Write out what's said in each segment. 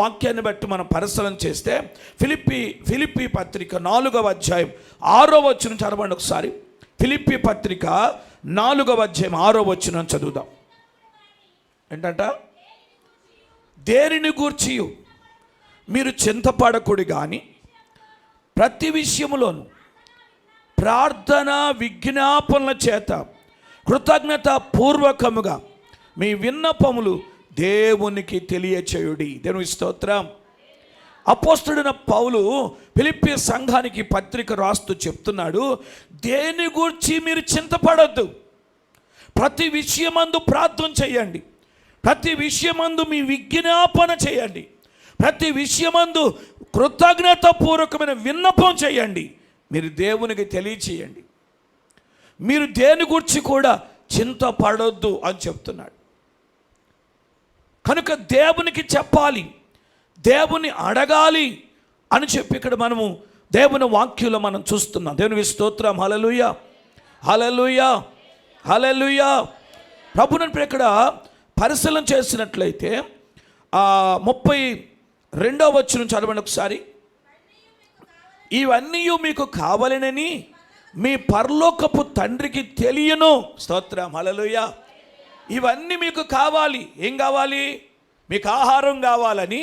వాక్యాన్ని బట్టి మనం పరిశీలన చేస్తే ఫిలిప్పీ పత్రిక 4వ అధ్యాయం 6వ వచనం చదవండి ఒకసారి. ఫిలిప్పీ పత్రిక 4వ అధ్యాయం 6వ వచనం చదువుదాం. ఏంటంట? దేనిని గూర్చి మీరు చింతపడకుడి కానీ ప్రతి విషయములోను ప్రార్థన విజ్ఞాపనల చేత కృతజ్ఞత పూర్వకముగా మీ విన్నపములు దేవునికి తెలియచేయుడి. దేవుని స్తోత్రం. అపోస్తలుడైన పౌలు ఫిలిప్పీ సంఘానికి పత్రిక రాస్తూ చెప్తున్నాడు, దేని గురించి మీరు చింతపడొద్దు, ప్రతి విషయమందు ప్రార్థన చేయండి, ప్రతి విషయమందు మీ విజ్ఞాపన చేయండి, ప్రతి విషయమందు కృతజ్ఞత పూర్వకమైన విన్నపం చేయండి, మీరు దేవునికి తెలియచేయండి, మీరు దేని గురించి కూడా చింతపడొద్దు అని చెప్తున్నాడు. కనుక దేవునికి చెప్పాలి, దేవుని అడగాలి అని చెప్పి ఇక్కడ మనము దేవుని వాక్యంలో మనం చూస్తున్నాం. దేవునికి స్తోత్రం. హల్లెలూయా, హల్లెలూయా, హల్లెలూయా. ప్రభువుని ఇక్కడ పరిశీలన చేసినట్లయితే 32వ వచనం చదవండి ఒకసారి. ఇవన్నీ మీకు కావాలనని మీ పరలోకపు తండ్రికి తెలియను. స్తోత్రం. హల్లెలూయా. ఇవన్నీ మీకు కావాలి. ఏం కావాలి? మీకు ఆహారం కావాలని,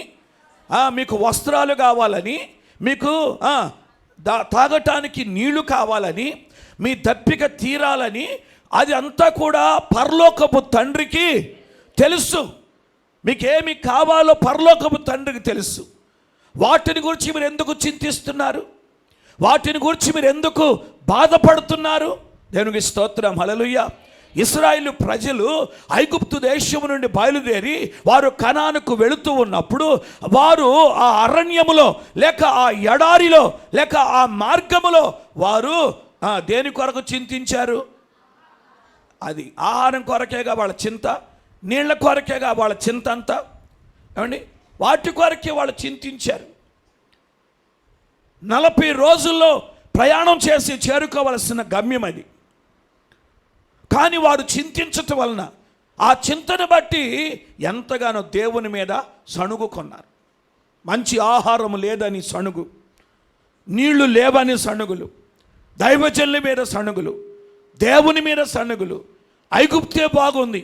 మీకు వస్త్రాలు కావాలని, మీకు తాగటానికి నీళ్లు కావాలని, మీ దప్పిక తీరాలని, అది అంతా కూడా పరలోకపు తండ్రికి తెలుసు. మీకేమి కావాలో పరలోకపు తండ్రికి తెలుసు. వాటిని గురించి మీరు ఎందుకు చింతిస్తున్నారు? వాటిని గురించి మీరు ఎందుకు బాధపడుతున్నారు? దేవునికి స్తోత్రం. హల్లెలూయా. ఇశ్రాయేలు ప్రజలు ఐగుప్తు దేశము నుండి బయలుదేరి వారు కనానుకు వెళుతూ ఉన్నప్పుడు వారు ఆ అరణ్యములో లేక ఆ ఎడారిలో లేక ఆ మార్గములో వారు దేని కొరకు చింతించారు? అది ఆహారం కొరకేగా వాళ్ళ చింత, నీళ్ల కొరకేగా వాళ్ళ చింత అంతా. ఏమండి? వాటి కొరకే వాళ్ళు చింతించారు. 40 రోజుల్లో ప్రయాణం చేసి చేరుకోవలసిన గమ్యం అది. కానీ వారు చింతించటం వలన ఆ చింతను బట్టి ఎంతగానో దేవుని మీద సణుగుకున్నారు. మంచి ఆహారం లేదని సణుగు, నీళ్లు లేవని సణుగులు, దైవజనుల మీద సణుగులు, దేవుని మీద సణుగులు. ఐగుప్తే బాగుంది,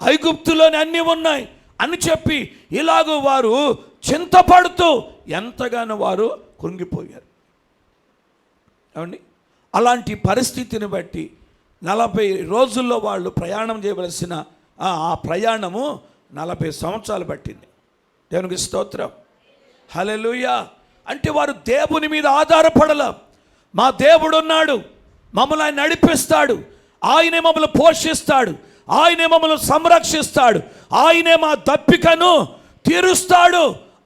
ఐగుప్తులోని అన్నీ ఉన్నాయి అని చెప్పి ఇలాగూ వారు చింతపడుతూ ఎంతగానో వారు కృంగిపోయారు. ఏమండి? అలాంటి పరిస్థితిని బట్టి 40 రోజుల్లో వాళ్ళు ప్రయాణం చేయవలసిన ఆ ప్రయాణము 40 సంవత్సరాలు పట్టింది. దేవునికి స్తోత్రం. హల్లెలూయా. అంటే వారు దేవుని మీద ఆధారపడల. మా దేవుడు ఉన్నాడు, మమ్మల్ని ఆయన నడిపిస్తాడు, ఆయనే మమ్మల్ని పోషిస్తాడు, ఆయనే మమ్మల్ని సంరక్షిస్తాడు, ఆయనే మా దప్పికను తీరుస్తాడు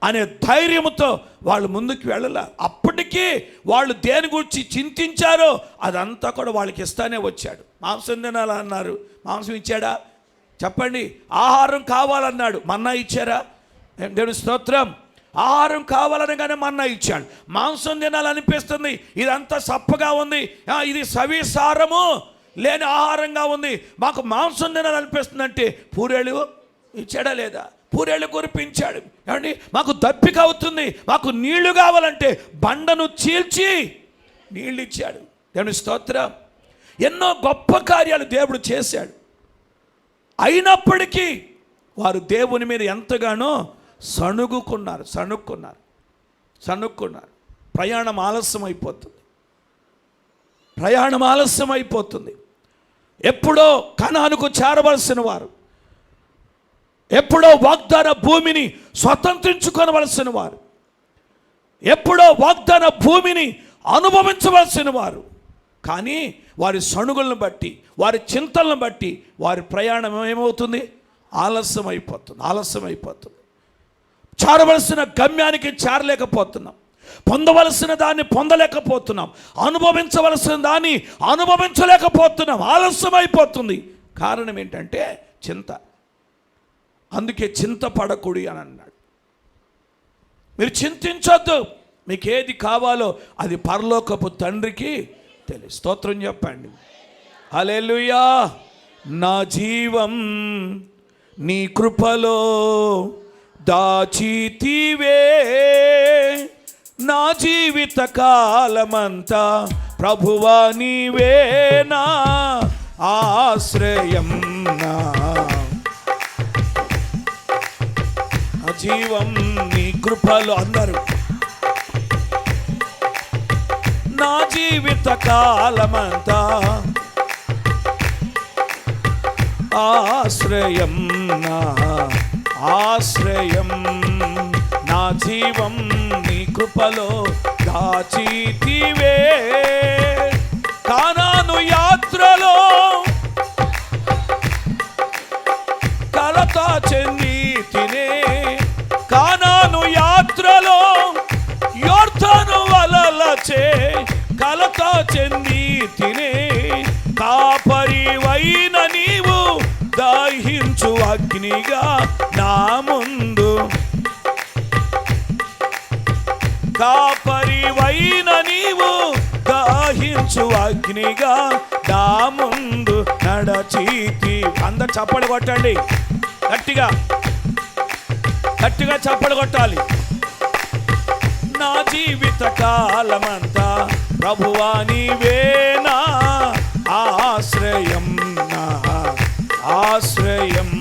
అనే ధైర్యంతో వాళ్ళు ముందుకు వెళ్ళాల. అప్పటికీ వాళ్ళు దేని గురించి చింతించారో అదంతా కూడా వాళ్ళకి ఇస్తానే వచ్చాడు. మాంసం తినాలా అన్నారు, మాంసం ఇచ్చాడా? చెప్పండి. ఆహారం కావాలన్నాడు, మన్నా ఇచ్చారా? దేవుని స్తోత్రం. ఆహారం కావాలనగానే మన్నా ఇచ్చాడు. మాంసం తినాలనిపిస్తుంది, ఇదంతా సప్పగా ఉంది, ఇది సవిసారము లేని ఆహారంగా ఉంది, మాకు మాంసం తినాలనిపిస్తుంది అంటే పూరేళ్ళు ఇచ్చాడా లేదా? పూరేళ్ళు కురిపించాడు. ఏమండి? మాకు దప్పిక అవుతుంది, మాకు నీళ్లు కావాలంటే బండను చీల్చి నీళ్ళు ఇచ్చాడు. దేవుని స్తోత్రం. ఎన్నో గొప్ప కార్యాలు దేవుడు చేశాడు. అయినప్పటికీ వారు దేవుని మీద ఎంతగానో సణుక్కున్నారు. ప్రయాణం ఆలస్యం అయిపోతుంది. ఎప్పుడో కనానుకు చేరవలసిన వారు, ఎప్పుడో వాగ్దాన భూమిని స్వతంత్రించుకోవలసిన వారు, ఎప్పుడో వాగ్దాన భూమిని అనుభవించవలసిన వారు, కానీ వారి సణుగులను బట్టి, వారి చింతలను బట్టి వారి ప్రయాణం ఏమవుతుంది? ఆలస్యం అయిపోతుంది. చేరవలసిన గమ్యానికి చేరలేకపోతున్నాం, పొందవలసిన దాన్ని పొందలేకపోతున్నాం, అనుభవించవలసిన దాన్ని అనుభవించలేకపోతున్నాం. ఆలస్యం అయిపోతుంది. కారణం ఏంటంటే చింత. అందుకే చింతపడకుడి అని అన్నాడు. మీరు చింతించొద్దు, మీకు ఏది కావాలో అది పరలోకపు తండ్రికి తెలుసు. స్తోత్రం చెప్పండి. హల్లెలూయా. నా జీవం నీ కృపలో దాచితివే నా జీవిత కాలమంతా, ప్రభువా నీవే నా ఆశ్రయం, నా జీవం నీ కృపలో. అందరూ నా జీవిత కాలమంతా ఆశ్రయం, నా ఆశ్రయం, నా జీవం నీ కృపలో దాచితివే. కానాను యాత్రలో కలత చెంది తినే, కానాను యాత్రలో యోర్దాను వలలచే కలత చెంది తినే, కాపరివైన నీవు దహించు అగ్నిగా నా ముందు, కాపరివైన నీవు దహించు అగ్నిగా నా ముందు నడచితి. అందరు చప్పలు కొట్టండి, గట్టిగా గట్టిగా చప్పలు కొట్టాలి. నా జీవిత కాలమంతా ప్రభువా నీవే నా ఆశ్రయం, నా ఆశ్రయం,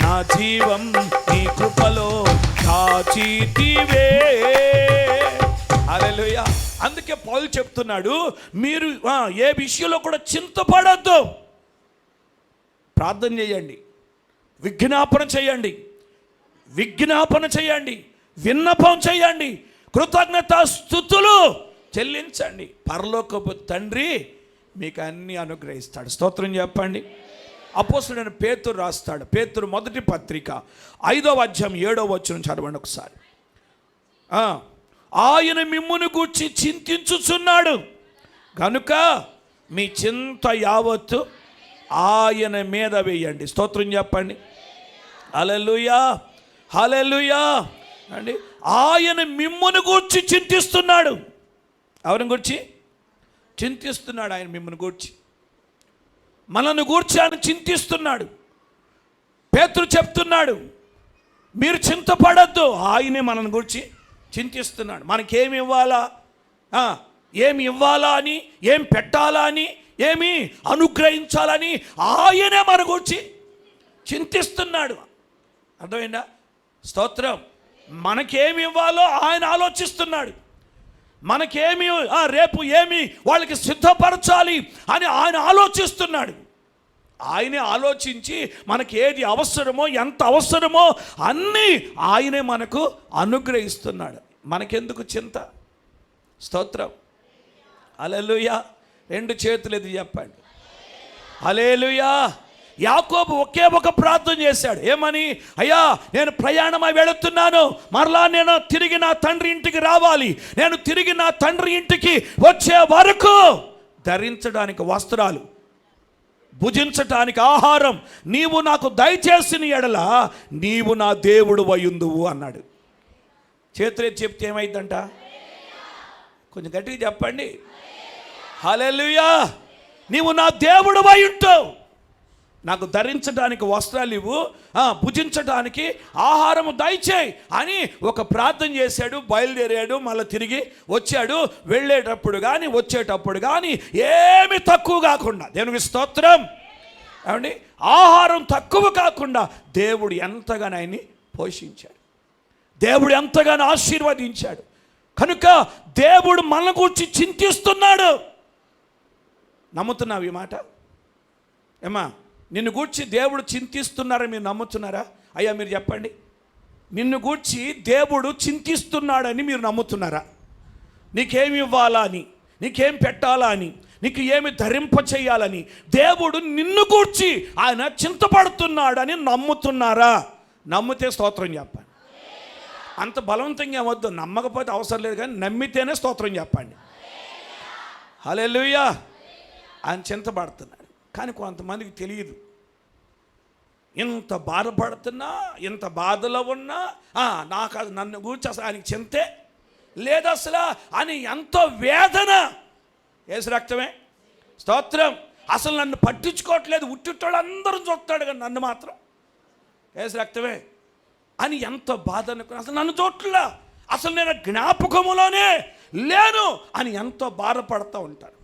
నా జీవం నీ కృపలో దాచితివే. హల్లెలూయా. అందుకే పౌలు చెప్తున్నాడు, మీరు ఏ విషయంలో కూడా చింతపడద్దు, ప్రార్థన చేయండి, విజ్ఞాపన చేయండి, విజ్ఞాపన చేయండి, విన్నపం చేయండి, కృతజ్ఞతా స్తుతులు చెల్లించండి. పరలోకపు తండ్రి మీకు అన్ని అనుగ్రహిస్తాడు. స్తోత్రం చెప్పండి. అపోస్తలుడైన పేతురు రాస్తాడు, పేతురు మొదటి పత్రిక 5వ అధ్యాయం 7వ వచనం చదవండి ఒకసారి. ఆయన మిమ్మును గూర్చి చింతించుచున్నాడు కనుక మీ చింత యావత్తు ఆయన మీద వేయండి. స్తోత్రం చెప్పండి. హల్లెలూయా, హల్లెలూయా అండి. ఆయన మిమ్మును గూర్చి చింతిస్తున్నాడు. ఎవరిని గూర్చి చింతిస్తున్నాడు? ఆయన మిమ్మల్ని గూర్చి, మనల్ని గూర్చి ఆయన చింతిస్తున్నాడు. పేతురు చెప్తున్నాడు, మీరు చింతపడద్దు, ఆయనే మనల్ని గూర్చి చింతిస్తున్నాడు. మనకేమి ఇవ్వాలా, ఏమి ఇవ్వాలా అని, ఏం పెట్టాలా అని, ఏమి అనుగ్రహించాలని ఆయనే మన గూర్చి చింతిస్తున్నాడు. అర్థమైందా? స్తోత్రం. మనకేమి ఇవ్వాలో ఆయన ఆలోచిస్తున్నాడు. మనకేమి రేపు ఏమి వాళ్ళకి సిద్ధపరచాలి అని ఆయన ఆలోచిస్తున్నాడు. ఆయనే ఆలోచించి మనకి ఏది అవసరమో, ఎంత అవసరమో అన్నీ ఆయనే మనకు అనుగ్రహిస్తున్నాడు. మనకెందుకు చింత? స్తోత్రం. హల్లెలూయా. 2 చేతులు ఎత్తి చెప్పండి, హల్లెలూయా. యాకోబు ఒకే ఒక ప్రార్థన చేశాడు. ఏమని? అయ్యా, నేను ప్రయాణమై వెళుతున్నాను, మరలా నేను తిరిగి నా తండ్రి ఇంటికి రావాలి. నేను తిరిగి నా తండ్రి ఇంటికి వచ్చే వరకు ధరించడానికి వస్త్రాలు, భుజించటానికి ఆహారం నీవు నాకు దయచేసిన ఎడల నీవు నా దేవుడు వయుందువు అన్నాడు. చేతులెత్తి చెప్తే ఏమైందంట? కొంచెం గట్టిగా చెప్పండి, హల్లెలూయా. నీవు నా దేవుడు వయుంటావు, నాకు ధరించడానికి వస్త్రాలు ఇవ్వు, భుజించడానికి ఆహారము దయచేయి అని ఒక ప్రార్థన చేశాడు. బయలుదేరాడు, మళ్ళీ తిరిగి వచ్చాడు. వెళ్ళేటప్పుడు కానీ వచ్చేటప్పుడు కానీ ఏమి తక్కువ కాకుండా, దేవునికి స్తోత్రం. ఏమండి, ఆహారం తక్కువ కాకుండా దేవుడు ఎంతగానో ఆయన్ని పోషించాడు, దేవుడు ఎంతగానో ఆశీర్వదించాడు. కనుక దేవుడు మన గురించి చింతిస్తున్నాడు. నమ్ముతున్నావు ఈ మాట? ఏమా, నిన్ను గూర్చి దేవుడు చింతిస్తున్నారని మీరు నమ్ముతున్నారా? అయ్యా మీరు చెప్పండి, నిన్ను గూర్చి దేవుడు చింతిస్తున్నాడని మీరు నమ్ముతున్నారా? నీకేమి ఇవ్వాలా అని, నీకేం పెట్టాలా అని, నీకు ఏమి ధరింప చేయాలని దేవుడు నిన్ను గూర్చి ఆయన చింతపడుతున్నాడని నమ్ముతున్నారా? నమ్మితే స్తోత్రం చెప్పండి. అంత బలవంతంగా వద్దు, నమ్మకపోతే అవసరం లేదు, కానీ నమ్మితేనే స్తోత్రం చెప్పండి. హల్లెలూయా. ఆయన చింతపడుతున్నాడు. కానీ కొంతమందికి తెలియదు. ఇంత బాధపడుతున్నా, ఇంత బాధలో ఉన్నా నాకు అది నన్ను గురించి అసలు ఆయనకి చింతే లేదు అసలు అని ఎంతో వేదన. యేసు రక్తమే, స్తోత్రం. అసలు నన్ను పట్టించుకోవట్లేదు, ఉట్టిట్టోళ్ళు అందరూ చూస్తాడు కానీ నన్ను మాత్రం యేసు రక్తమే. అని ఎంత బాధ అనుకున్నా, అసలు నన్ను చూడట్లా, అసలు నేను జ్ఞాపకములోనే లేను అని ఎంతో బాధపడుతూ ఉంటారు.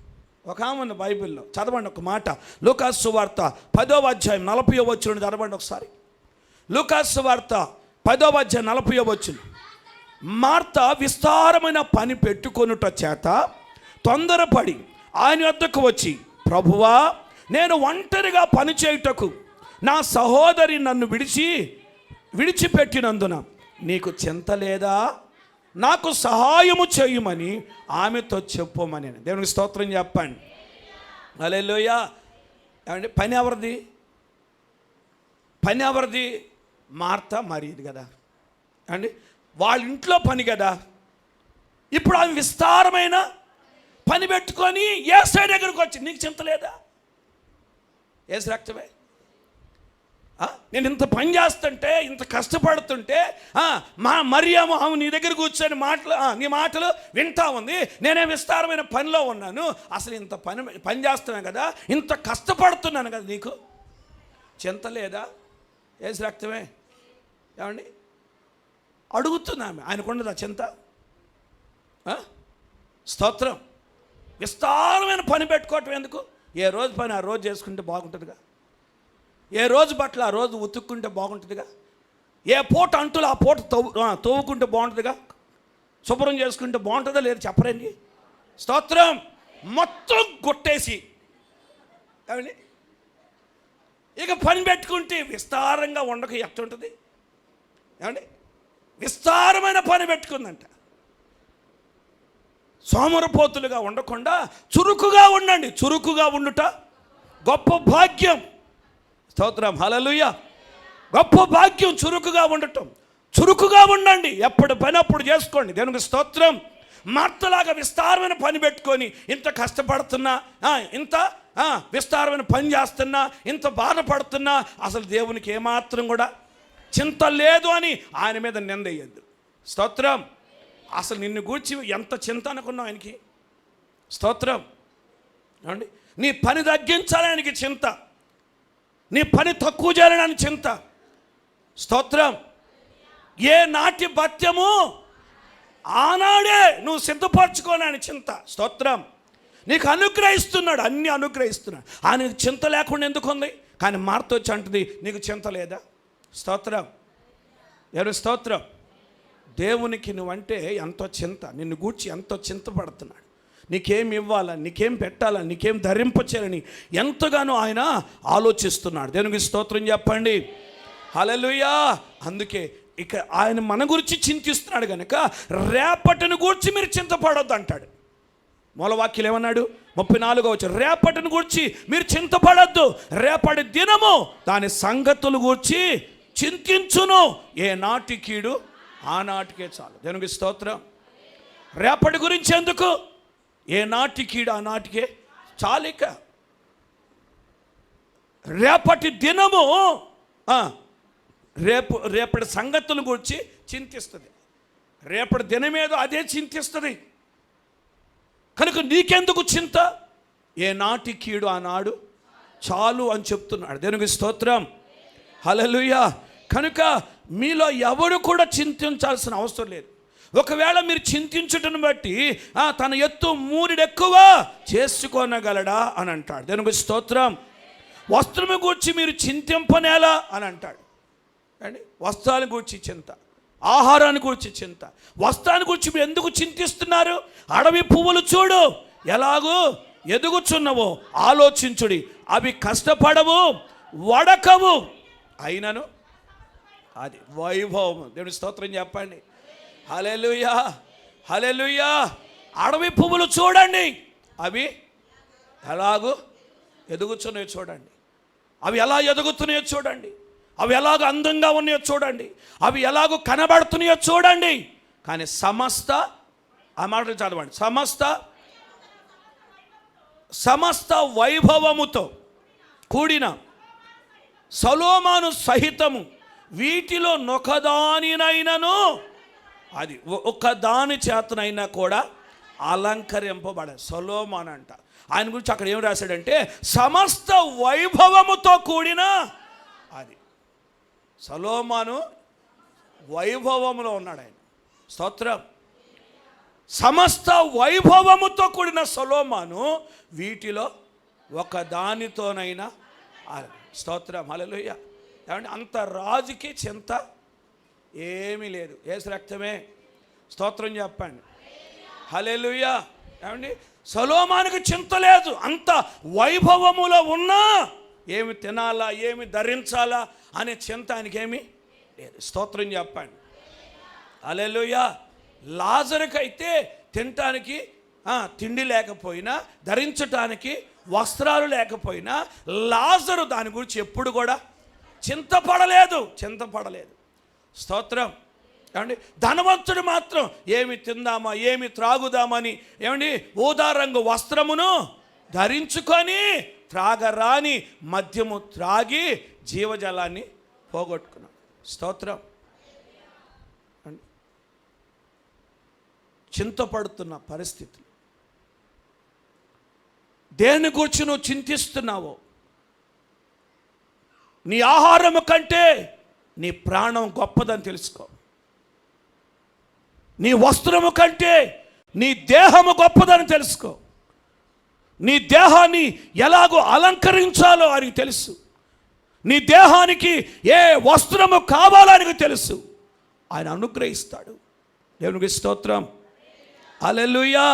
ఒక ఆమె ఉంది బైబిల్లో, చదవండి ఒక మాట. లూకాసు సువార్త 10వ అధ్యాయం 40వ వచనం చదవండి ఒకసారి. లూకాసు సువార్త 10వ అధ్యాయం 40వ వచనం. మార్త విస్తారమైన పని పెట్టుకొనుట చేత తొందరపడి ఆయన వద్దకు వచ్చి, ప్రభువా, నేను ఒంటరిగా పని చేయుటకు నా సహోదరి నన్ను విడిచిపెట్టినందున నీకు చింత లేదా? నాకు సహాయము చేయమని ఆమెతో చెప్పమని. దేవునికి స్తోత్రం చెప్పండి. హల్లెలూయా. ఏమండి, పని ఎవరిది? మార్త మరియది కదా అండి, వాళ్ళ ఇంట్లో పని కదా. ఇప్పుడు ఆమె విస్తారమైన పని పెట్టుకొని యేసయ్య దగ్గరకు వచ్చి, నీకు చింత లేదా? యేసు రక్తమే. నేను ఇంత పని చేస్తుంటే, ఇంత కష్టపడుతుంటే మరియమ్మ ఆమె నీ దగ్గర కూర్చొని నీ మాటలు వింటా ఉంది, నేనే విస్తారమైన పనిలో ఉన్నాను, అసలు ఇంత పని చేస్తున్నాను కదా, ఇంత కష్టపడుతున్నాను కదా, నీకు చింత లేదా? యేసు రక్తమే. ఏమండి, అడుగుతున్నామే, ఆయనకున్నదా చింత? స్తోత్రం. విస్తారమైన పని పెట్టుకోవటం ఎందుకు? ఏ రోజు పని ఆ రోజు చేసుకుంటే బాగుంటుందిగా, ఏ రోజు బట్టలు ఆ రోజు ఉతుక్కుంటే బాగుంటుందిగా, ఏ పూట అంటులు ఆ పూట తవ్వుకుంటే బాగుంటుందిగా, శుభ్రం చేసుకుంటే బాగుంటుందా లేదు చెప్పరండి. స్తోత్రం. మొత్తం కొట్టేసి ఏమండి ఇక పని పెట్టుకుంటే విస్తారంగా ఉండక ఎట్టుంటుంది? ఏమండి, విస్తారమైన పని పెట్టుకుందంట. సోమరపోతులుగా ఉండకుండా చురుకుగా ఉండండి. చురుకుగా ఉండుట గొప్ప భాగ్యం. స్తోత్రం. హల్లెలూయా. గొప్ప భాగ్యం చురుకుగా ఉండటం. చురుకుగా ఉండండి, ఎప్పుడు పని అప్పుడు చేసుకోండి. దేవునికి స్తోత్రం. మార్తలాగా విస్తారమైన పని పెట్టుకొని ఇంత కష్టపడుతున్నా, ఇంత విస్తారమైన పని చేస్తున్నా, ఇంత బాధపడుతున్నా, అసలు దేవునికి ఏమాత్రం కూడా చింత లేదు అని ఆయన మీద నిందయ్యద్దు. స్తోత్రం. అసలు నిన్ను గూర్చి ఎంత చింత అనుకున్నావు ఆయనకి? స్తోత్రం. ఏమండి, నీ పని తగ్గించాలి ఆయనకి చింత, నీ పని తక్కువ చేయాలని చింత. స్తోత్రం. ఏ నాటి భత్యము ఆనాడే నువ్వు సిద్ధపరచుకోనని చింత. స్తోత్రం. నీకు అనుగ్రహిస్తున్నాడు, అన్నీ అనుగ్రహిస్తున్నాడు. ఆయనకు చింత లేకుండా ఎందుకు ఉంది? కానీ మార్త వచ్చి అంటుంది, నీకు చింత లేదా? స్తోత్రం. ఎవరు? స్తోత్రం. దేవునికి నువ్వంటే ఎంతో చింత, నిన్ను గూర్చి ఎంతో చింతపడుతున్నాడు. నీకేం ఇవ్వాలా, నీకేం పెట్టాలా, నీకేం ధరింపచేయాలని ఎంతగానో ఆయన ఆలోచిస్తున్నాడు. దేవునికి స్తోత్రం చెప్పండి. హల్లెలూయా. అందుకే ఇక ఆయన మన గురించి చింతిస్తున్నాడు కనుక రేపటిని గూర్చి మీరు చింతపడొద్దు అంటాడు. మూలవాక్యం ఏమన్నాడు? 34వ వచనం. రేపటిని గూర్చి మీరు చింతపడొద్దు, రేపటి దినము దాని సంగతులు గూర్చి చింతించును, ఏ నాటి కీడు ఆ నాటికే చాలు. దేవునికి స్తోత్రం. రేపటి గురించి ఎందుకు? ఏ నాటి కీడు ఆ నాటికే చాలిక. రేపటి దినము రేపటి సంగతుల గురించి చింతిస్తుంది. రేపటి దినమేదో అదే చింతిస్తుంది. కనుక నీకెందుకు చింత? ఏ నాటి కీడు ఆనాడు చాలు అని చెప్తున్నాడు. దేవునికి స్తోత్రం. హల్లెలూయా. కనుక మీలో ఎవరు కూడా చింతించాల్సిన అవసరం లేదు. ఒకవేళ మీరు చింతించుటను బట్టి తన ఎత్తు మూరెడెక్కువ చేసుకోనగలడా అని అంటాడు. దేవునికి స్తోత్రం. వస్త్రము గూర్చి మీరు చింతింపనేలా అని అంటాడు. అండి, వస్త్రాల గురించి చింత, ఆహారాన్ని గురించి చింత. వస్త్రాన్ని గురించి మీరు ఎందుకు చింతిస్తున్నారు? అడవి పువ్వులు చూడు ఎలాగూ ఎదుగుచున్నవో ఆలోచించుడి, అవి కష్టపడవు, వడకవు, అయినను అది వైభవం. దేవుని స్తోత్రం చెప్పండి. హల్లెలూయా. హల్లెలూయా. అడవి పువ్వులు చూడండి, అవి ఎలాగూ ఎదుగుతున్నాయో చూడండి, అవి ఎలా ఎదుగుతున్నాయో చూడండి, అవి ఎలాగో అందంగా ఉన్నాయో చూడండి, అవి ఎలాగో కనబడుతున్నాయో చూడండి. కానీ సమస్త, ఆ మాటలు చదవండి, సమస్త వైభవముతో కూడిన సొలొమోను సహితము వీటిలో నొకదానినైనను, అది ఒక దాని చేతనైనా కూడా అలంకరింపబడ. సొలొమోను అంట. ఆయన గురించి అక్కడ ఏం రాశాడంటే సమస్త వైభవముతో కూడిన. అది సొలొమోను వైభవములో ఉన్నాడు ఆయన. స్తోత్రం. సమస్త వైభవముతో కూడిన సొలొమోను వీటిలో ఒక దానితోనైనా. స్తోత్రం. హల్లెలూయా. ఏమంటే అంత రాజుకి చింత ఏమీ లేదు. యేసు రక్తమే. స్తోత్రం చెప్పండి. హల్లెలూయా. ఏమండి సొలొమోనుకి చింత లేదు. అంత వైభవములో ఉన్నా ఏమి తినాలా, ఏమి ధరించాలా అనే చింత ఆయనకేమీ లేదు. స్తోత్రం చెప్పండి. హల్లెలూయా. లాజరుకైతే తినటానికి తిండి లేకపోయినా, ధరించటానికి వస్త్రాలు లేకపోయినా లాజరు దాని గురించి ఎప్పుడు కూడా చింతపడలేదు. స్తోత్రం. ఏమండి ధనవంతుడు మాత్రం ఏమి తిందామా, ఏమి త్రాగుదామని ఏమండి ఊదా రంగు వస్త్రమును ధరించుకొని త్రాగరాని మద్యము త్రాగి జీవజలాన్ని పోగొట్టుకున్నాడు. స్తోత్రం. చింతపడుతున్న పరిస్థితులు, దేని గురించి నువ్వు చింతిస్తున్నావో, నీ ఆహారము కంటే నీ ప్రాణం గొప్పదని తెలుసుకో. నీ వస్త్రము కంటే నీ దేహము గొప్పదని తెలుసుకో. నీ దేహాన్ని ఎలాగో అలంకరించాలో ఆయనకి తెలుసు. నీ దేహానికి ఏ వస్త్రము కావాలో ఆయనకు తెలుసు. ఆయన అనుగ్రహిస్తాడు. దేవునికి స్తోత్రం. హల్లెలూయా.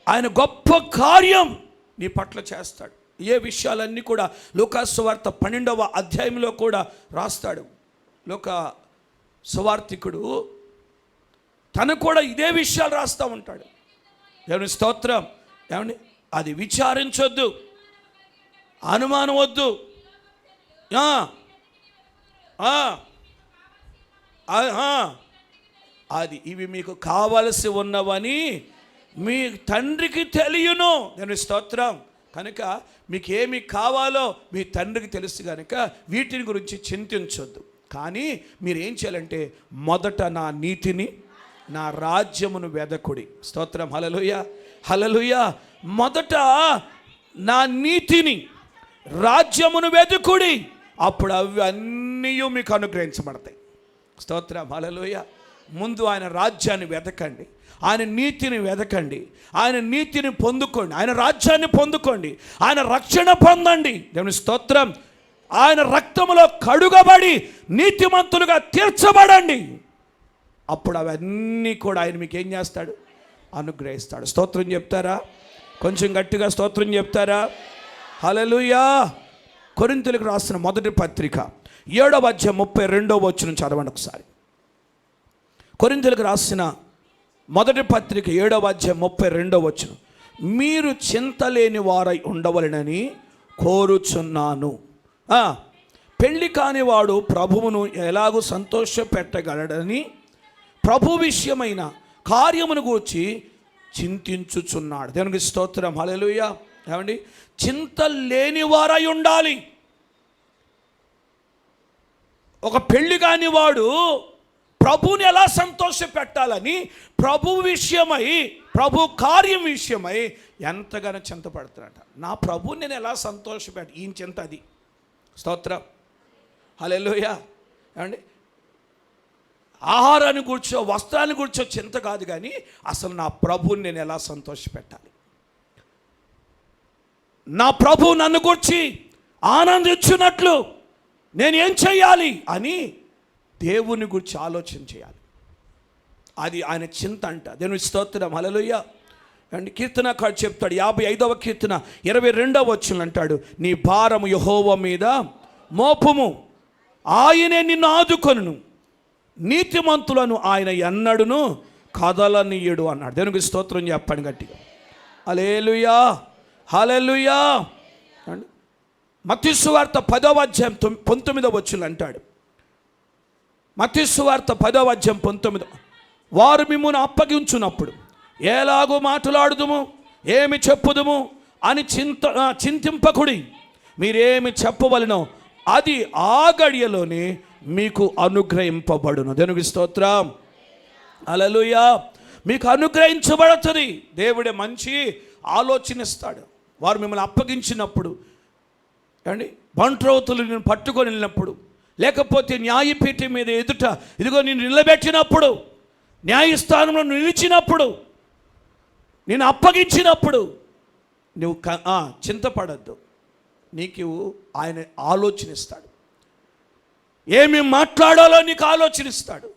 ఆయన గొప్ప కార్యం నీ పట్ల చేస్తాడు. ఏ విషయాలన్నీ కూడా లూకా సువార్త 12వ అధ్యాయంలో కూడా రాస్తాడు. లూకా సువార్తికుడు తను కూడా ఇదే విషయాలు రాస్తూ ఉంటాడు. దేవుని స్తోత్రం. ఏమండి అది విచారించొద్దు, అనుమానం వద్దు. అది ఇవి మీకు కావలసి ఉన్నవని మీ తండ్రికి తెలియను. నేను స్తోత్రం. కనుక మీకు ఏమి కావాలో మీ తండ్రికి తెలుసు కనుక వీటిని గురించి చింతించొద్దు. కానీ మీరు ఏం చేయాలంటే మొదట నా నీతిని, నా రాజ్యమును వెదకుడి. స్తోత్రం. హల్లెలూయా. హల్లెలూయా. మొదట నా నీతిని, రాజ్యమును వెదుకుడి, అప్పుడు అవి అన్నీ మీకు అనుగ్రహించబడతాయి. స్తోత్రం. హల్లెలూయా. ముందు ఆయన రాజ్యాన్ని వెదకండి, ఆయన నీతిని వెదకండి, ఆయన నీతిని పొందుకోండి, ఆయన రాజ్యాన్ని పొందుకోండి, ఆయన రక్షణ పొందండి. దేవుని స్తోత్రం. ఆయన రక్తములో కడుగబడి నీతిమంతులుగా తీర్చబడండి. అప్పుడు అవన్నీ కూడా ఆయన మీకు ఏం చేస్తాడు? అనుగ్రహిస్తాడు. స్తోత్రం చెప్తారా? కొంచెం గట్టిగా స్తోత్రం చెప్తారా? హల్లెలూయా. కొరింథీయులకు రాసిన మొదటి పత్రిక 7వ అధ్యాయం 32వ వచనం చదవండి ఒకసారి. కొరింథీయులకు రాసిన మొదటి పత్రిక 7వ అధ్యాయం 32వ వచనం. మీరు చింతలేని వారై ఉండవలెనని కోరుచున్నాను. పెళ్లి కానివాడు ప్రభువును ఎలాగూ సంతోష పెట్టగలడని ప్రభు విషయమైన కార్యమును గూర్చి చింతించుచున్నాడు. దేవునికి స్తోత్రం. హల్లెలూయా. ఏమండి చింత లేని వారై ఉండాలి. ఒక పెళ్లి కాని వాడు ప్రభువుని ఎలా సంతోష పెట్టాలని ప్రభు విషయమై, ప్రభు కార్యం విషయమై ఎంతగానో చింతపడుతున్నాడు. నా ప్రభువుని నేను ఎలా సంతోషపెట్ట, ఈయన చింత అది. స్తోత్రం. హల్లెలూయా. ఏమండి ఆహారాన్ని కూర్చో, వస్త్రాన్ని కూర్చో చింత కాదు, కానీ అసలు నా ప్రభువుని నేను ఎలా సంతోషపెట్టాలి, నా ప్రభు నన్ను గురించి ఆనందించున్నట్లు నేను ఏం చేయాలి అని దేవుని గురించి ఆలోచన చేయాలి. అది ఆయన చింత అంట. దేవుని స్తోత్రం. హల్లెలూయా. అండ్ కీర్తనకారుడు చెప్తాడు 55వ కీర్తన 22వ వచనం అంటాడు, నీ భారము యెహోవా మీద మోపుము, ఆయనే నిన్ను ఆదుకొనును, నీతిమంతులను ఆయన ఎన్నడును కదలనీయుడు అన్నాడు. దేవునికి స్తోత్రం చెప్పండి గట్టిగా. హల్లెలూయా. హల్లెలూయా. అండి మత్తయి సువార్త 10వ అధ్యాయం 19వ వచనం అంటాడు. మత్తయి సువార్త 10వ అధ్యాయం 19, వారు మిమ్మును అప్పగించున్నప్పుడు ఎలాగో మాట్లాడుదుము, ఏమి చెప్పుదుము అని చింతింపకుడి, మీరేమి చెప్పవలనో అది ఆ గడియలోనే మీకు అనుగ్రహింపబడును. దేవునికి స్తోత్రం. హల్లెలూయా. మీకు అనుగ్రహించబడుతుంది. దేవుడే మంచి ఆలోచన ఇస్తాడు. వారు మిమ్మల్ని అప్పగించినప్పుడు, అండి బంట్రౌతులు నేను పట్టుకొని వెళ్ళినప్పుడు, లేకపోతే న్యాయపీఠం మీద ఎదుట ఇదిగో నేను నిలబెట్టినప్పుడు, న్యాయస్థానంలో నిలిచినప్పుడు, నేను అప్పగించినప్పుడు నువ్వు చింతపడద్దు. నీకు ఆయన ఆలోచన ఇస్తాడు, ఏమి మాట్లాడాలో నీకు ఆలోచన ఇస్తాడు,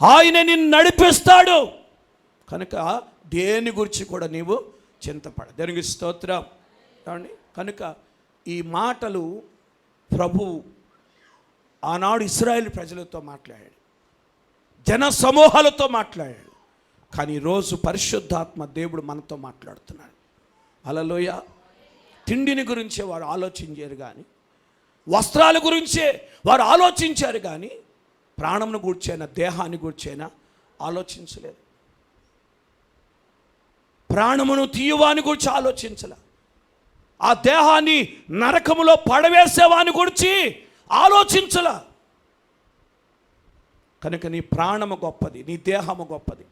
ఆయన నిన్ను నడిపిస్తాడు. కనుక దేని గురించి కూడా నీవు చింతపడ. దేవునికి స్తోత్రం. కనుక ఈ మాటలు ప్రభు ఆనాడు ఇశ్రాయేలు ప్రజలతో మాట్లాడాడు, జన సమూహాలతో మాట్లాడాడు. కానీ ఈరోజు పరిశుద్ధాత్మ దేవుడు మనతో మాట్లాడుతున్నాడు. హల్లెలూయా. తిండిని గురించే వారు ఆలోచించారు కానీ, వస్త్రాల గురించే వారు ఆలోచించారు కానీ, ప్రాణంను గూర్చైనా దేహాన్ని గూర్చైనా ఆలోచించలేదు. ప్రాణమును తీయవాని గురించి ఆలోచించలే, ఆ దేహాన్ని నరకములో పడవేసేవాని గురించి ఆలోచించలే. కనుక నీ ప్రాణము గొప్పది, నీ దేహము గొప్పది.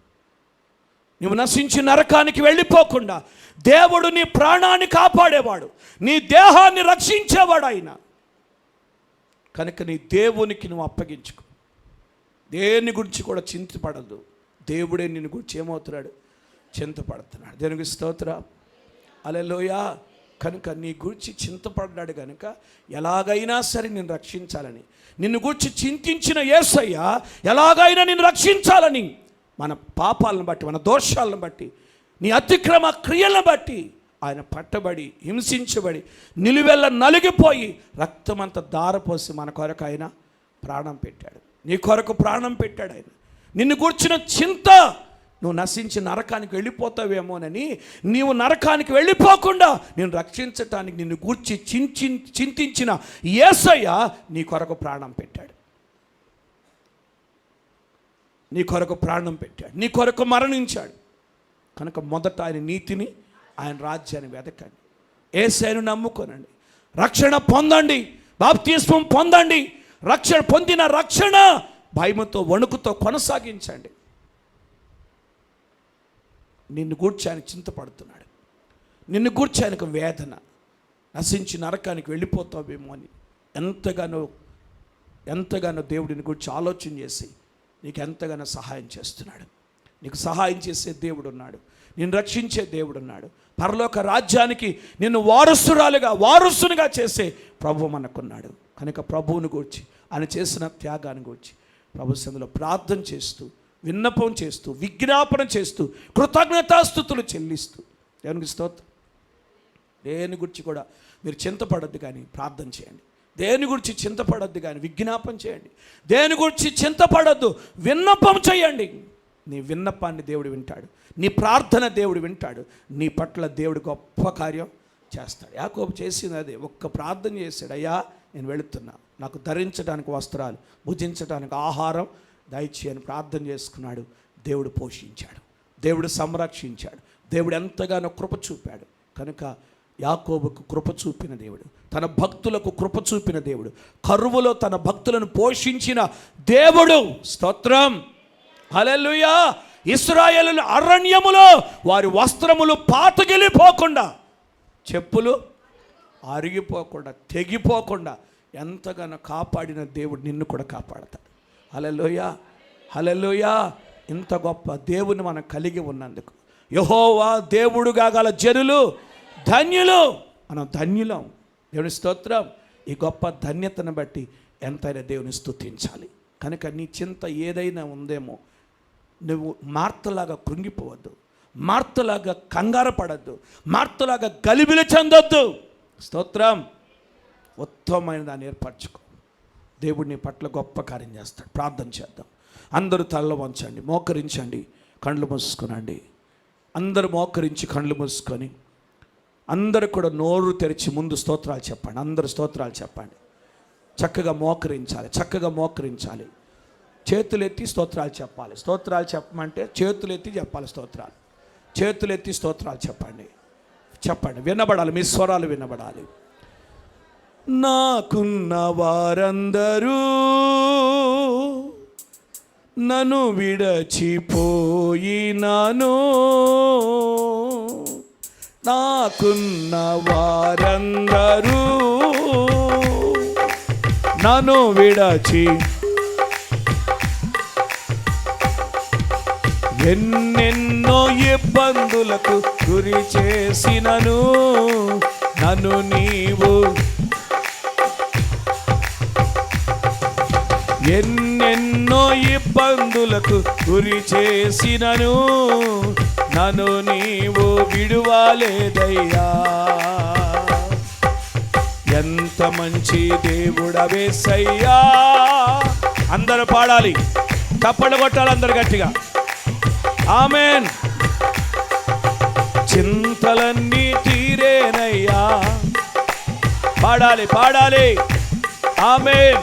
నువ్వు నశించి నరకానికి వెళ్ళిపోకుండా దేవుడు నీ ప్రాణాన్ని కాపాడేవాడు, నీ దేహాన్ని రక్షించేవాడు ఆయన. కనుక నీ దేవునికి నువ్వు అప్పగించుకో. దేని గురించి కూడా చింతపడదు. దేవుడే నిన్ను గురించి ఏమవుతున్నాడు? చింతపడుతున్నాడు. దేవునికి స్తోత్రం. హల్లెలూయా. కనుక నీ గురించి చింతపడ్డాడు కనుక ఎలాగైనా సరే నిన్ను రక్షించాలని, నిన్ను గురించి చింతించిన యేసయ్య ఎలాగైనా నిన్ను రక్షించాలని, మన పాపాలను బట్టి, మన దోషాలను బట్టి, నీ అతిక్రమ క్రియలను బట్టి ఆయన పట్టబడి, హింసించబడి, నిలువెల్ల నలిగిపోయి, రక్తమంతా దారపోసి మన కొరకు ఆయన ప్రాణం పెట్టాడు. నీ కొరకు ప్రాణం పెట్టాడు ఆయన. నిన్ను గూర్చిన చింత, నువ్వు నశించి నరకానికి వెళ్ళిపోతావేమోనని, నీవు నరకానికి వెళ్ళిపోకుండా నేను రక్షించటానికి నిన్ను గూర్చి చింతించిన యేసయ్య నీ కొరకు ప్రాణం పెట్టాడు. నీ కొరకు ప్రాణం పెట్టాడు, నీ కొరకు మరణించాడు. కనుక మొదట ఆయన నీతిని, ఆయన రాజ్యాన్ని వెతకండి, యేసయ్యను నమ్ముకోనండి, రక్షణ పొందండి, బాప్తిస్మం పొందండి. రక్షణ పొందిన రక్షణ భయముతో వణుకుతో కొనసాగించండి. నిన్ను గూర్చి ఆయన చింతపడుతున్నాడు, నిన్ను గూర్చి ఆయనకు వేదన, నశించి నరకానికి వెళ్ళిపోతావేమో అని ఎంతగానో దేవుడిని గురించి ఆలోచన చేసి నీకు ఎంతగానో సహాయం చేస్తున్నాడు. నీకు సహాయం చేసే దేవుడు ఉన్నాడు, నిన్ను రక్షించే దేవుడు ఉన్నాడు. పరలోక రాజ్యానికి నిన్ను వారసునిగా చేసే ప్రభు మనకున్నాడు. కనుక ప్రభువుని గూర్చి, ఆయన చేసిన త్యాగాన్ని గూర్చి ప్రభు సన్నిధిలో ప్రార్థన చేస్తూ, విన్నపం చేస్తూ, విజ్ఞాపన చేస్తూ, కృతజ్ఞతాస్తుతులు చెల్లిస్తూ, దేవునికి స్తోత్రం. దేని గురించి కూడా మీరు చింతపడద్దు కానీ ప్రార్థన చేయండి. దేని గురించి చింతపడద్దు కానీ విజ్ఞాపన చేయండి. దేని గురించి చింతపడద్దు, విన్నపం చేయండి. నీ విన్నపాన్ని దేవుడు వింటాడు, నీ ప్రార్థన దేవుడు వింటాడు, నీ పట్ల దేవుడు గొప్ప కార్యం చేస్తాడు. యాకోబు చేసింది అదే, ఒక్క ప్రార్థన చేశాడు, అయ్యా నేను వెళుతున్నా, నాకు ధరించడానికి వస్త్రాలు, భుజించడానికి ఆహారం దయచేయని ప్రార్థన చేసుకున్నాడు. దేవుడు పోషించాడు, దేవుడు సంరక్షించాడు, దేవుడు ఎంతగానో కృప చూపాడు. కనుక యాకోబుకు కృప చూపిన దేవుడు, తన భక్తులకు కృప చూపిన దేవుడు, కరువులో తన భక్తులను పోషించిన దేవుడు. స్తోత్రం. హల్లెలూయా. ఇశ్రాయేలు అరణ్యములో వారి వస్త్రములు పాతగిలిపోకుండా, చెప్పులు అరిగిపోకుండా, తెగిపోకుండా ఎంతగానో కాపాడిన దేవుడు నిన్ను కూడా కాపాడతాడు. హల్లెలూయా. హల్లెలూయా. ఇంత గొప్ప దేవుని మనం కలిగి ఉన్నందుకు, యెహోవా దేవుడుగా గల జనులు ధన్యులు, మనం ధన్యులం. దేవుని స్తోత్రం. ఈ గొప్ప ధన్యతను బట్టి ఎంతైనా దేవుని స్తుతించాలి. కనుక నీ చింత ఏదైనా ఉందేమో, నువ్వు మార్తలాగా కృంగిపోవద్దు, మార్తలాగా కంగారు పడద్దు, మార్తలాగా గలిబిలి చెందొద్దు. స్తోత్రం. ఉత్తమమైన దాన్ని ఏర్పరచుకో. దేవుడు నీ పట్ల గొప్ప కార్యం చేస్తాడు. ప్రార్థన చేద్దాం. అందరూ తలలో వంచండి, మోకరించండి, కళ్ళు మూసుకునండి. అందరూ మోకరించి కళ్ళు మూసుకొని అందరూ కూడా నోరు తెరిచి ముందు స్తోత్రాలు చెప్పండి. అందరూ స్తోత్రాలు చెప్పండి. చక్కగా మోకరించాలి, చక్కగా మోకరించాలి. చేతులెత్తి స్తోత్రాలు చెప్పాలి. స్తోత్రాలు చెప్పమంటే చేతులెత్తి చెప్పాలి. చేతులెత్తి స్తోత్రాలు చెప్పండి. వినబడాలి, మీ స్వరాలు వినబడాలి. నాకున్న వారందరూ నన్ను విడచిపోయినాను, నాకున్న వారందరూ నన్ను విడచి ఎన్నెన్నో ఇబ్బందులకు గురి చేసినను నన్ను నీవు ఎన్నెన్నో ఇబ్బందులకు గురి చేసినను నన్ను నీవు విడువలేదయ్యా. ఎంత మంచి దేవుడవేసయ్యా. అందరూ పాడాలి, చప్పట్లు కొట్టాలి అందరు గట్టిగా. ఆమేన్. చింతలన్నీ తీరేనయ్యా. పాడాలి పాడాలి. ఆమేన్.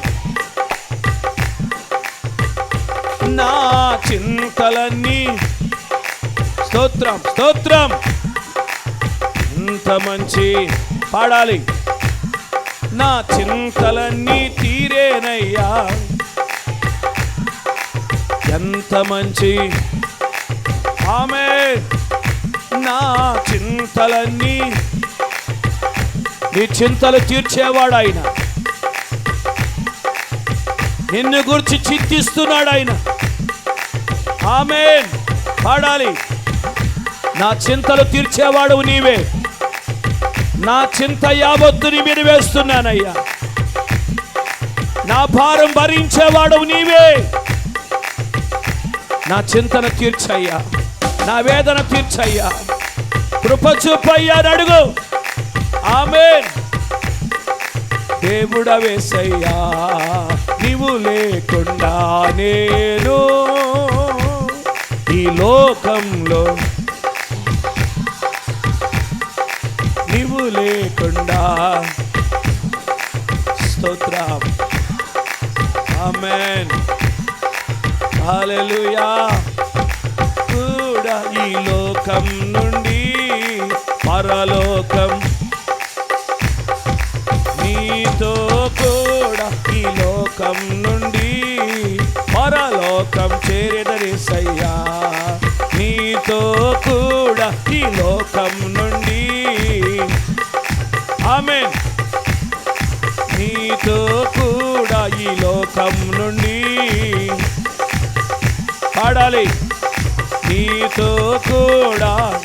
నా చింతలన్నీ స్తోత్రం స్తోత్రం. ఇంత మంచి పాడాలి. నా చింతలన్నీ తీరేనయ్యా. ఎంత మంచి. ఆమేన్. నా చింతలన్నీ, నీ చింతలు తీర్చేవాడు ఆయన. నిన్ను గురించి చింతిస్తున్నాడు ఆయన. ఆమేన్. పాడాలి. నా చింతలు తీర్చేవాడు నీవే. నా చింత యావత్తు నీ మీద వేస్తున్నానయ్యా. నా భారం భరించేవాడు నీవే. నా చింతను తీర్చయ్యా, నా వేదన తీర్చయ్యా, కృప చూపయ్యా అని అడుగు. ఆమేన్. దేవుడవేసయ్యా, నీవు లేకుండా నేను ఈ లోకంలో, నీవు లేకుండా. స్తోత్రం. ఆమేన్. హల్లెలూయా. కూడా ఈ లోకం నుండి పరలోకం, నీతో కూడా ఈ లోకం నుండి పరలోకం చేరేదరేసయ్యా. నీతో కూడా ఈ లోకం నుండి. ఆమేన్. నీతో కూడా ఈ లోకం నుండి. పాడాలి. నీతో కూడా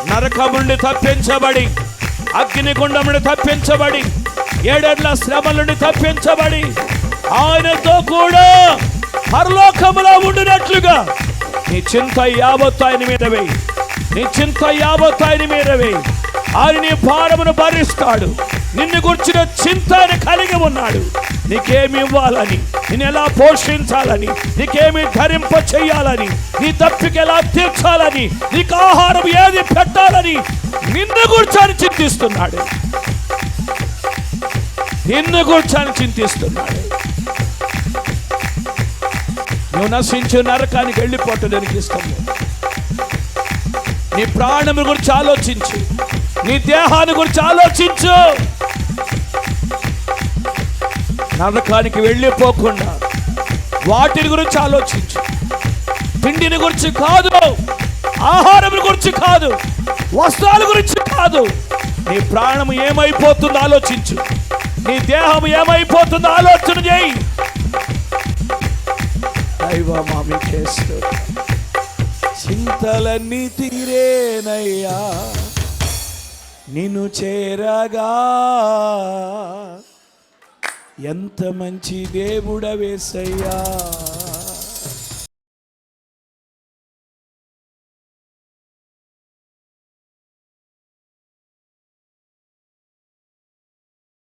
నరకం నుండి తప్పించబడి, అగ్నిగుండం నుండి తప్పించబడి, ఏడేళ్ల శ్రమల నుండి తప్పించబడి, ఆయనతో కూడా పరలోకములో ఉండినట్లుగా నీ చింత యావత్తు ఆయన మీద వేయి. నీ చింత యావత్తు ఆయన మీద వేయి. ఆయన నీ భారమును భరిస్తాడు. నిన్ను గుర్చిన చింత ఆయన కలిగి ఉన్నాడు. నీకేమి ఇవ్వాలని, నిన్ను ఎలా పోషించాలని, నీకేమి ధరింప చెయ్యాలని, నీ తప్పిక ఎలా తీర్చాలని, నీకు ఆహారం ఏది పెట్టాలని నిన్ను కూర్చొని చింతిస్తున్నాడు. నిన్ను కూర్చొని చింతిస్తున్నాడు. నువ్వు నశించు నరకానికి వెళ్ళిపోవటం దానికి ఇష్టం లేదు. నీ ప్రాణం గురించి ఆలోచించు, నీ దేహాన్ని గురించి ఆలోచించు. నరకానికి వెళ్ళిపోకుండా వాటిని గురించి ఆలోచించు. తిండిని గురించి కాదు, ఆహారం గురించి కాదు, వస్త్రాల గురించి కాదు. నీ ప్రాణం ఏమైపోతుందో ఆలోచించు. నీ దేహం ఏమైపోతుందో ఆలోచన చేయి. చింతలన్నీ తీరేనయ్యా నిన్ను చేరగా. ఎంత మంచి దేవుడవేసయ్యా.